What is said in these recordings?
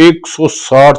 160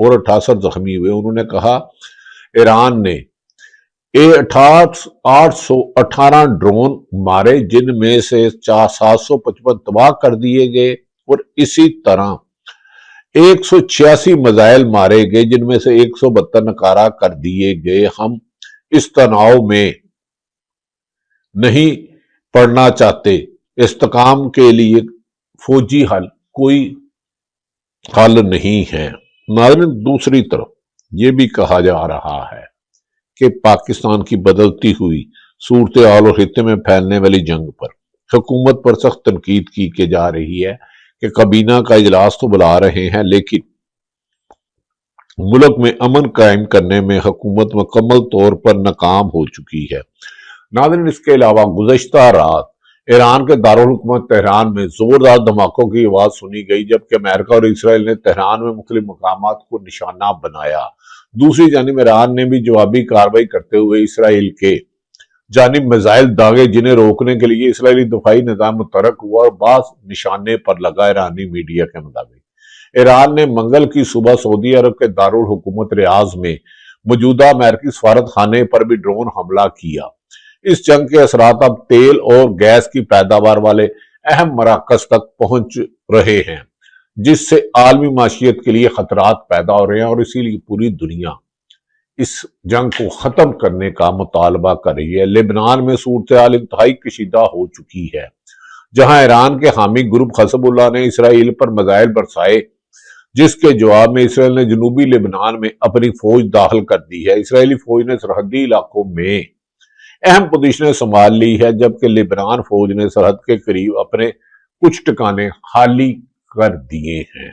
اور 68 زخمی ہوئے۔ انہوں نے کہا ایران نے 818 ڈرون مارے، جن میں سے 755 تباہ کر دیے گئے، اور اسی طرح 186 میزائل مارے گئے، جن میں سے 172 ناکارہ کر دیے گئے۔ ہم اس تناؤ میں نہیں پڑنا چاہتے۔ استحکام کے لیے فوجی حل کوئی حل نہیں ہے۔ ناظرین، دوسری طرف یہ بھی کہا جا رہا ہے کہ پاکستان کی بدلتی ہوئی صورتحال اور خطے میں پھیلنے والی جنگ پر حکومت پر سخت تنقید کی جا رہی ہے کہ کابینہ کا اجلاس تو بلا رہے ہیں، لیکن ملک میں امن قائم کرنے میں حکومت مکمل طور پر ناکام ہو چکی ہے۔ ناظرین، اس کے علاوہ گزشتہ رات ایران کے دارالحکومت تہران میں زوردار دھماکوں کی آواز سنی گئی، جبکہ امریکہ اور اسرائیل نے تہران میں مختلف مقامات کو نشانہ بنایا۔ دوسری جانب ایران نے بھی جوابی کارروائی کرتے ہوئے اسرائیل کے جانب میزائل داغے، جنہیں روکنے کے لیے اسرائیلی دفاعی نظام متحرک ہوا اور بعض نشانے پر لگا۔ ایرانی میڈیا کے مطابق ایران نے منگل کی صبح سعودی عرب کے دارالحکومت ریاض میں موجودہ امریکی سفارت خانے پر بھی ڈرون حملہ کیا۔ اس جنگ کے اثرات اب تیل اور گیس کی پیداوار والے اہم مراکز تک پہنچ رہے ہیں، جس سے عالمی معیشت کے لیے خطرات پیدا ہو رہے ہیں، اور اسی لیے پوری دنیا اس جنگ کو ختم کرنے کا مطالبہ کر رہی ہے۔ لبنان میں صورتحال انتہائی کشیدہ ہو چکی ہے، جہاں ایران کے حامی گروپ حزب اللہ نے اسرائیل پر میزائل برسائے، جس کے جواب میں اسرائیل نے جنوبی لبنان میں اپنی فوج داخل کر دی ہے۔ اسرائیلی فوج نے سرحدی علاقوں میں اہم پوزیشنیں سنبھال لی ہے، جبکہ لبنان فوج نے سرحد کے قریب اپنے کچھ ٹھکانے خالی کر دیے ہیں۔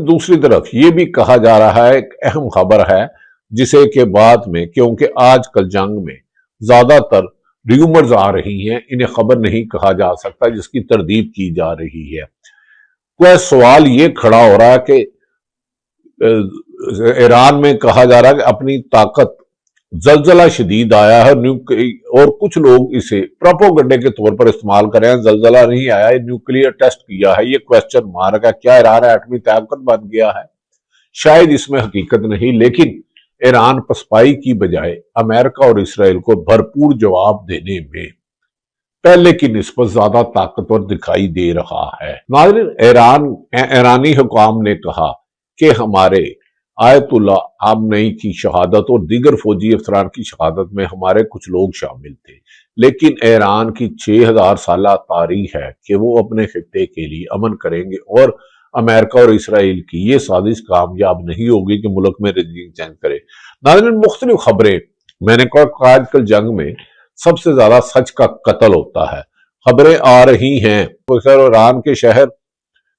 دوسری طرف یہ بھی کہا جا رہا ہے، ایک اہم خبر ہے جسے کہ بعد میں، کیونکہ آج کل جنگ میں زیادہ تر ریومرز آ رہی ہیں، انہیں خبر نہیں کہا جا سکتا، جس کی تردید کی جا رہی ہے۔ کوئی سوال یہ کھڑا ہو رہا ہے کہ ایران میں کہا جا رہا ہے کہ اپنی طاقت، زلزلہ شدید آیا ہے، اور کچھ لوگ اسے پروپیگنڈے کے طور پر استعمال کر رہے ہیں۔ زلزلہ نہیں آیا، یہ نیوکلیئر ٹیسٹ کیا ہے۔ یہ کویسچن مارک ہے، کیا ایران ایٹمی طاقت بن گیا ہے؟ شاید اس میں حقیقت نہیں، لیکن ایران پسپائی کی بجائے امریکہ اور اسرائیل کو بھرپور جواب دینے میں پہلے کی نسبت زیادہ طاقتور دکھائی دے رہا ہے۔ ناظرین، ایرانی حکام نے کہا کہ ہمارے آیت اللہ خامنئی کی شہادت اور دیگر فوجی افسران کی شہادت میں ہمارے کچھ لوگ شامل تھے، لیکن ایران کی 6000 سالہ تاریخ ہے کہ وہ اپنے خطے کے لیے امن کریں گے، اور امریکہ اور اسرائیل کی یہ سازش کامیاب نہیں ہوگی کہ ملک میں رجوع چینج کرے۔ ناظرین، مختلف خبریں، میں نے کہا کہ آج کل جنگ میں سب سے زیادہ سچ کا قتل ہوتا ہے۔ خبریں آ رہی ہیں ایران کے شہر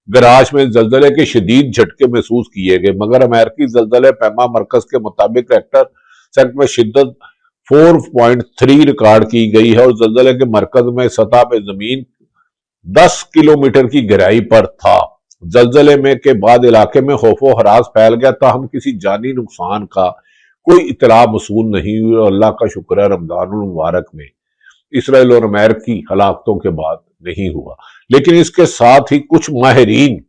گراش میں زلزلے کے شدید جھٹکے محسوس کیے گئے، مگر امریکی زلزلہ پیما مرکز کے مطابق ریکٹر سیکٹ میں شدت 4.3 ریکارڈ کی گئی ہے، اور زلزلے کے مرکز میں سطح پہ زمین 10 کلومیٹر کی گہرائی پر تھا۔ زلزلے میں کے بعد علاقے میں خوف و ہراس پھیل گیا، تاہم کسی جانی نقصان کا کوئی اطلاع موصول نہیں ہوئی، اور اللہ کا شکر ہے رمضان المبارک میں اسرائیل اور امریکی ہلاکتوں کے بعد نہیں ہوا۔ لیکن اس کے ساتھ ہی کچھ ماہرین،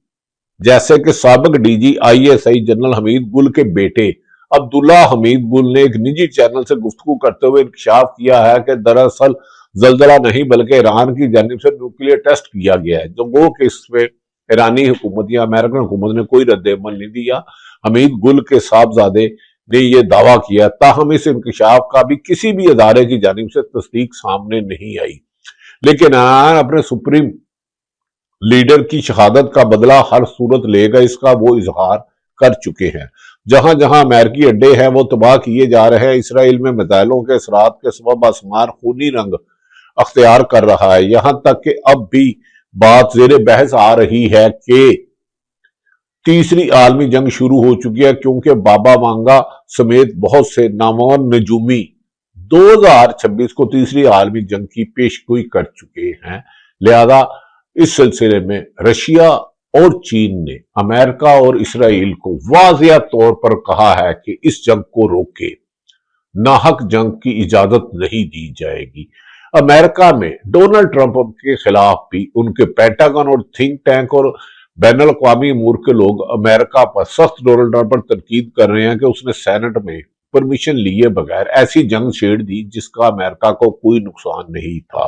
جیسے کہ سابق ڈی جی ISI جنرل حمید گل کے بیٹے عبداللہ حمید گل نے ایک نجی چینل سے گفتگو کرتے ہوئے انکشاف کیا ہے کہ دراصل زلزلہ نہیں بلکہ ایران کی جانب سے نیوکلیئر ٹیسٹ کیا گیا ہے، جو گو کہ اس میں ایرانی حکومت یا امریکن حکومت نے کوئی رد عمل نہیں دیا۔ حمید گل کے صاحبزادے نے یہ دعویٰ کیا، تاہم اس انکشاف کا بھی کسی بھی ادارے کی جانب سے تصدیق سامنے نہیں آئی۔ لیکن ایران اپنے سپریم لیڈر کی شہادت کا بدلہ ہر صورت لے گا، اس کا وہ اظہار کر چکے ہیں۔ جہاں جہاں امریکی اڈے ہیں وہ تباہ کیے جا رہے ہیں۔ اسرائیل میں میزائلوں کے اثرات کے سبب آسمان خونی رنگ اختیار کر رہا ہے، یہاں تک کہ اب بھی بات زیر بحث آ رہی ہے کہ تیسری عالمی جنگ شروع ہو چکی ہے، کیونکہ بابا وانگا سمیت بہت سے نامور نجومی 2026 کو تیسری عالمی جنگ کی پیشگوئی کر چکے ہیں۔ لہذا اس سلسلے میں رشیا اور چین نے امریکہ اور اسرائیل کو واضح طور پر کہا ہے کہ اس جنگ کو روکے، ناحق جنگ کی اجازت نہیں دی جائے گی۔ امریکہ میں ڈونلڈ ٹرمپ کے خلاف بھی ان کے پینٹاگن اور تھنک ٹینک اور بین الاقوامی امور کے لوگ امریکہ پر سخت ڈونلڈ ٹرمپ پر تنقید کر رہے ہیں کہ اس نے سینٹ میں پرمیشن لیے بغیر ایسی جنگ چھیڑ دی جس کا امریکہ کو کوئی نقصان نہیں تھا۔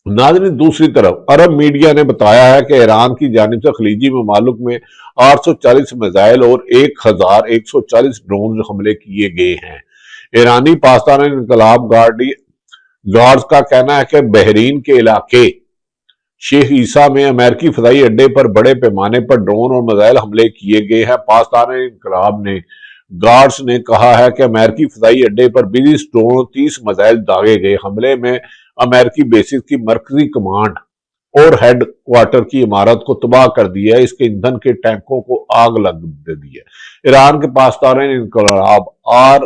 ناظرین، دوسری طرف عرب میڈیا نے بتایا ہے کہ ایران کی جانب سے خلیجی ممالک میں 840 میزائل اور 1140 ڈرون حملے کیے گئے ہیں۔ ایرانی پاسداران انقلاب گارڈز کا کہنا ہے کہ بحرین کے علاقے شیخ عیسیٰ میں امریکی فضائی اڈے پر بڑے پیمانے پر ڈرون اور میزائل حملے کیے گئے ہیں۔ پاسداران انقلاب گارڈز نے کہا ہے کہ امریکی فضائی اڈے پر 20 ڈرون اور 30 میزائل داغے گئے۔ حملے میں امریکی بیسز کی مرکزی کمانڈ اور ہیڈ کوارٹر کی عمارت کو تباہ کر دیا ہے، اس کے ایندھن کے ٹینکوں کو آگ لگ دی ہے۔ ایران کے پاسداران انقلاب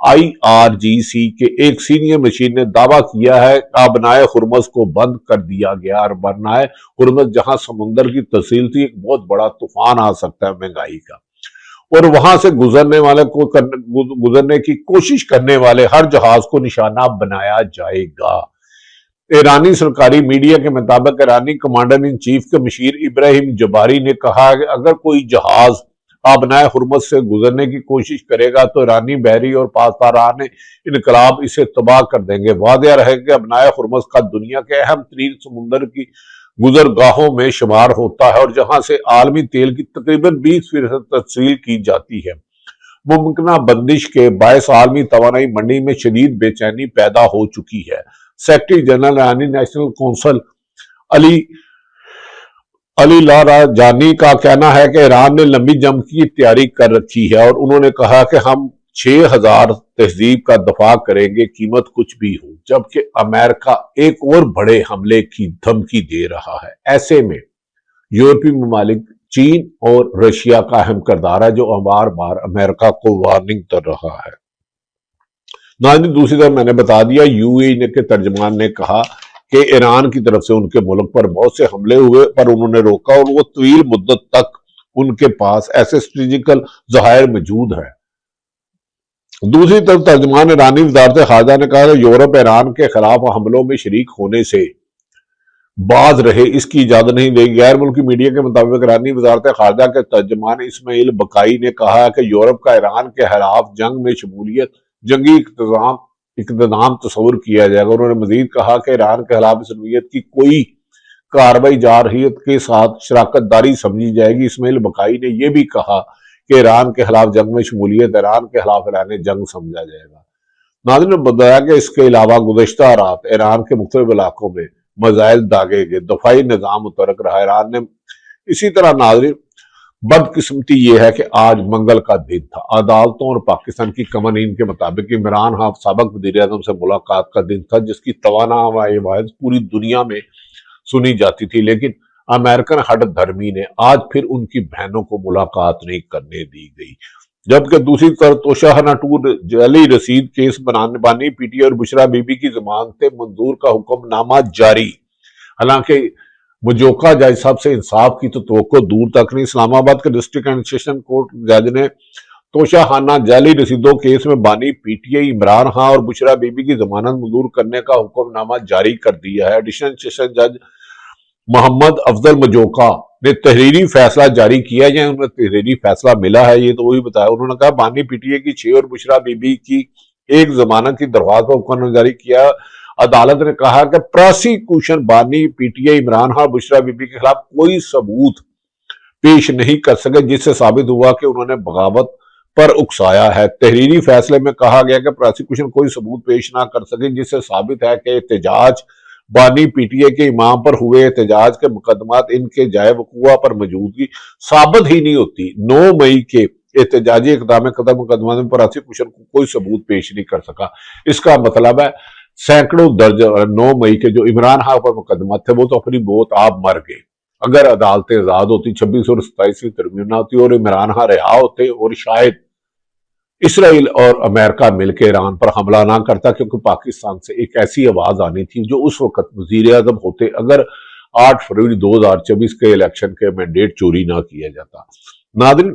IRGC کے ایک سینئر مشیر نے دعویٰ کیا ہے کہ آبنائے ہرمز کو بند کر دیا گیا، اور آبنائے ہرمز جہاں سمندر کی ترسیل تھی، ایک بہت بڑا طوفان آ سکتا ہے مہنگائی کا، اور وہاں سے گزرنے کی کوشش کرنے والے ہر جہاز کو نشانہ بنایا جائے گا۔ ایرانی سرکاری میڈیا کے مطابق ایرانی کمانڈر ان چیف کے مشیر ابراہیم جباری نے کہا کہ اگر کوئی جہاز آبنائے ہرمز سے گزرنے کی کوشش کرے گا تو ایرانی بحری اور پاسداران انقلاب اسے تباہ کر دیں گے۔ واضح رہے کہ آبنائے ہرمز کا دنیا کے اہم ترین سمندر کی گزرگاہوں میں شمار ہوتا ہے، اور جہاں سے عالمی تیل کی تقریباً 20% ترسیل کی جاتی ہے۔ ممکنہ بندش کے باعث عالمی توانائی منڈی میں شدید بے چینی پیدا ہو چکی ہے۔ سیکرٹری جنرل ایرانی نیشنل کونسل علی لاریجانی کا کہنا ہے کہ ایران نے لمبی جنگ کی تیاری کر رکھی ہے، اور انہوں نے کہا کہ ہم 6000 تہذیب کا دفاع کریں گے، قیمت کچھ بھی ہو، جبکہ امریکہ ایک اور بڑے حملے کی دھمکی دے رہا ہے۔ ایسے میں یورپی ممالک چین اور رشیا کا اہم کردار ہے، جو بار بار امریکہ کو وارننگ کر رہا ہے۔ ناظرین، دوسری طرف میں نے بتا دیا UAE کے ترجمان نے کہا کہ ایران کی طرف سے ان کے ملک پر بہت سے حملے ہوئے، پر انہوں نے روکا، اور وہ طویل مدت تک ان کے پاس ایسے اسٹریٹجیکل ذخائر موجود ہیں۔ دوسری طرف ترجمان ایرانی وزارت خارجہ نے کہا کہ یورپ ایران کے خلاف حملوں میں شریک ہونے سے باز رہے، اس کی اجازت نہیں دے گی۔ غیر ملکی میڈیا کے مطابق ایرانی وزارت خارجہ کے ترجمان اسماعیل بقائی نے کہا کہ یورپ کا ایران کے خلاف جنگ میں شمولیت جنگی اقتدام تصور کیا جائے گا۔ انہوں نے مزید کہا کہ ایران کے خلاف اس نوعیت کی کوئی کارروائی جارحیت کے ساتھ شراکت داری سمجھی جائے گی۔ اسماعیل بقائی نے یہ بھی کہا کہ ایران کے خلاف جنگ میں شمولیت ایران کے خلاف اعلان جنگ سمجھا جائے گا۔ ناظرین نے بتایا کہ اس کے علاوہ گزشتہ رات ایران کے مختلف علاقوں میں میزائل داغے گئے، دفاعی نظام متحرک رہا۔ ایران نے اسی طرح ناظرین بدقسمتی یہ ہے کہ آج منگل کا دن تھا، عدالتوں اور پاکستان کی قوانین کے مطابق عمران خان سابق وزیر اعظم سے ملاقات کا دن تھا، جس کی توانائی پوری دنیا میں سنی جاتی تھی، لیکن امریکن ہٹ دھرمی نے آج پھر ان کی بہنوں کو ملاقات نہیں کرنے دی گئی۔ جبکہ دوسری طرف توشہ ٹور جعلی رسید کیس بانی پی ٹی آئی اور بشرا بی بی کی ضمانتیں منظور کا حکم نامہ جاری۔ حالانکہ مجوکا جج صاحب سے انصاف کی تو توقع دور تک نہیں۔ اسلام آباد کے ڈسٹرکٹ اینڈ سیشن کورٹ جج نے توشہ خانہ جعلی رسیدوں کیس میں بانی P T I Imran Khan اور بشرا بی بی کی ضمانت منظور کرنے کا حکم نامہ جاری کر دیا ہے۔ ایڈیشنل سیشن جج محمد افضل مجوکا نے تحریری فیصلہ جاری کیا، یا انہیں تحریری فیصلہ ملا ہے، یہ تو وہی بتایا۔ انہوں نے کہا بانی پی ٹی آئی کی 6 اور بشرا بی بی کی ایک ضمانت کی درخواست پر حکم جاری کیا۔ عدالت نے کہا کہ پراسیکیوشن بانی P T I Imran Khan اور بشرا بی بی کے خلاف کوئی ثبوت پیش نہیں کر سکے جس سے ثابت ہوا کہ انہوں نے بغاوت پر اکسایا ہے۔ تحریری فیصلے میں کہا گیا کہ پراسیکیوشن کوئی ثبوت پیش نہ کر سکے جس سے ثابت ہے کہ احتجاج بانی پی ٹی آئی کے امام پر ہوئے احتجاج کے مقدمات ان کے جائے وقوع پر موجودگی ثابت ہی نہیں ہوتی۔ 9 مئی کے احتجاجی اقدام قتل مقدمات میں پراسیکیوشن کو کوئی ثبوت پیش نہیں کر سکا۔ اس کا مطلب ہے سینکڑوں درج 9 مئی کے جو عمران خان پر مقدمات تھے وہ تو اپنی موت آپ مر گئے۔ اگر عدالتیں آزاد ہوتی، 26 اور 27 ترمیم نہ ہوتی اور عمران خان رہا ہوتے، اور شاید اسرائیل اور امریکہ مل کے ایران پر حملہ نہ کرتا، کیونکہ پاکستان سے ایک ایسی آواز آنی تھی جو اس وقت وزیر اعظم ہوتے اگر 8 فروری 2024 کے الیکشن کے مینڈیٹ چوری نہ کیا جاتا۔ ناظرین،